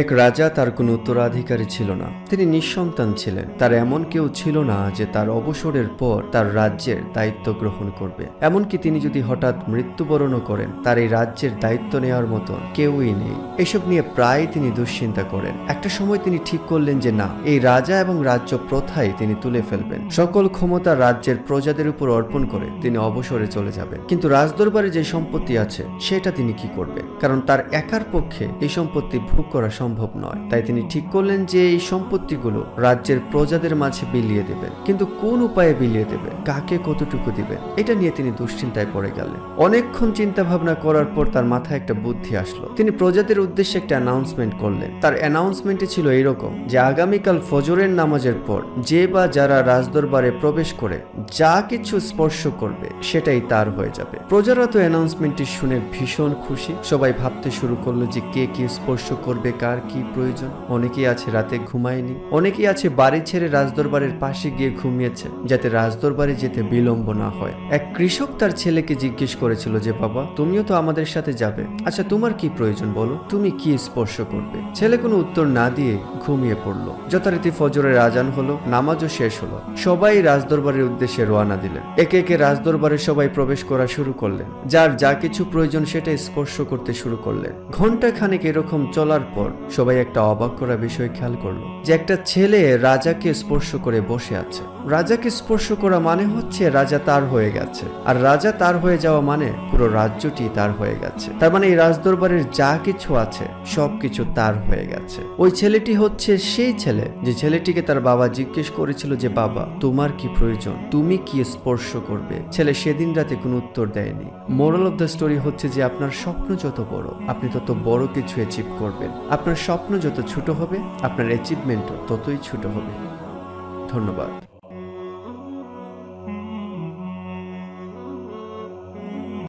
এক রাজা তার কোনো উত্তরাধিকারী ছিল না। তিনি নিঃসন্তান ছিলেন। তার এমন কেউ ছিল না যে তার অবসরের পর তার রাজ্যের দায়িত্ব গ্রহণ করবে। এমনকি তিনি যদি হঠাৎ মৃত্যুবরণও করেন, তার এই রাজ্যের দায়িত্ব নেওয়ার মতো কেউই নেই। এসব নিয়ে প্রায় তিনি দুশ্চিন্তা করেন। একটা সময় তিনি ঠিক করলেন যে না, এই রাজা এবং রাজ্য প্রথাই তিনি তুলে ফেলবেন। সকল ক্ষমতা রাজ্যের প্রজাদের উপর অর্পণ করে তিনি অবসরে চলে যাবেন। কিন্তু রাজদরবারে যে সম্পত্তি আছে সেটা তিনি কি করবেন? কারণ তার একার পক্ষে এই সম্পত্তি ভোগ করা সম্ভব নয়। তাই তিনি ঠিক করলেন যে এই সম্পত্তিগুলো রাজ্যের প্রজাদের মাঝে বিলিয়ে দেবেন। কিন্তু কোন উপায়ে বিলিয়ে দেবেন, কাকে কতটুকু দিবেন, এটা নিয়ে তিনি দুশ্চিন্তায় পড়ে গেলেন। অনেকক্ষণ চিন্তা ভাবনা করার পর তার মাথায় একটা বুদ্ধি আসলো। তিনি প্রজাদের উদ্দেশ্যে একটা অ্যানাউন্সমেন্ট করলেন। তার অ্যানাউন্সমেন্টে ছিল এরকম যে আগামীকাল ফজরের নামাজের পর যে বা যারা রাজদরবারে প্রবেশ করে যা কিছু স্পর্শ করবে সেটাই তার হয়ে যাবে। প্রজারা তো অ্যানাউন্সমেন্টটি শুনে ভীষণ খুশি। সবাই ভাবতে শুরু করলো যে কে কি স্পর্শ করবে, কার কি প্রয়োজন। অনেকেই আছে রাতে ঘুমায়নি, অনেকেই আছে বাড়ি ছেড়ে রাজদরবারের পাশে গিয়ে ঘুমিয়েছে যাতে রাজদরবারে যেতে বিলম্ব না হয়। এক কৃষক তার ছেলেকে জিজ্ঞেস করেছিল যে বাবা, তুমিও তো আমাদের সাথে যাবে, আচ্ছা তোমার কি প্রয়োজন বলো, তুমি কি স্পর্শ করবে? ছেলে কোনো উত্তর না দিয়ে ঘুমিয়ে পড়লো। যথারীতি ফজরের আজান হলো, নামাজও শেষ হলো। সবাই রাজদরবারের উদ্দেশ্যে রওনা দিলেন। একে একে রাজদরবারে সবাই প্রবেশ করা শুরু করলেন। যার যা কিছু প্রয়োজন সেটা স্পর্শ করতে শুরু করলেন। ঘন্টা খানেক এরকম চলার পর সবাই একটা অবাক করা বিষয় খেয়াল করলো যে একটা ছেলে রাজাকে স্পর্শ করে বসে আছে। রাজাকে স্পর্শ করা মানে হচ্ছে রাজা তার হয়ে গেছে, আর রাজা তার হয়ে যাওয়া মানে পুরো রাজ্যটি তার হয়ে গেছে। তার মানে এই রাজদরবারের যা কিছু আছে সবকিছু তার হয়ে গেছে। ওই ছেলেটি হচ্ছে সেই ছেলে যে ছেলেটিকে তার বাবা জিজ্ঞেস করেছিল যে বাবা, তোমার কি প্রয়োজন, তুমি কি স্পর্শ করবে? ছেলে সেদিন রাতে কোনো উত্তর দেয়নি। মোরাল অফ দ্য স্টোরি হচ্ছে যে আপনার স্বপ্ন যত বড়, আপনি তত বড় কিছু অ্যাচিভ করবেন। আপনার স্বপ্ন যত ছোট হবে, আপনার অ্যাচিভমেন্টও ততই ছোট হবে। ধন্যবাদ।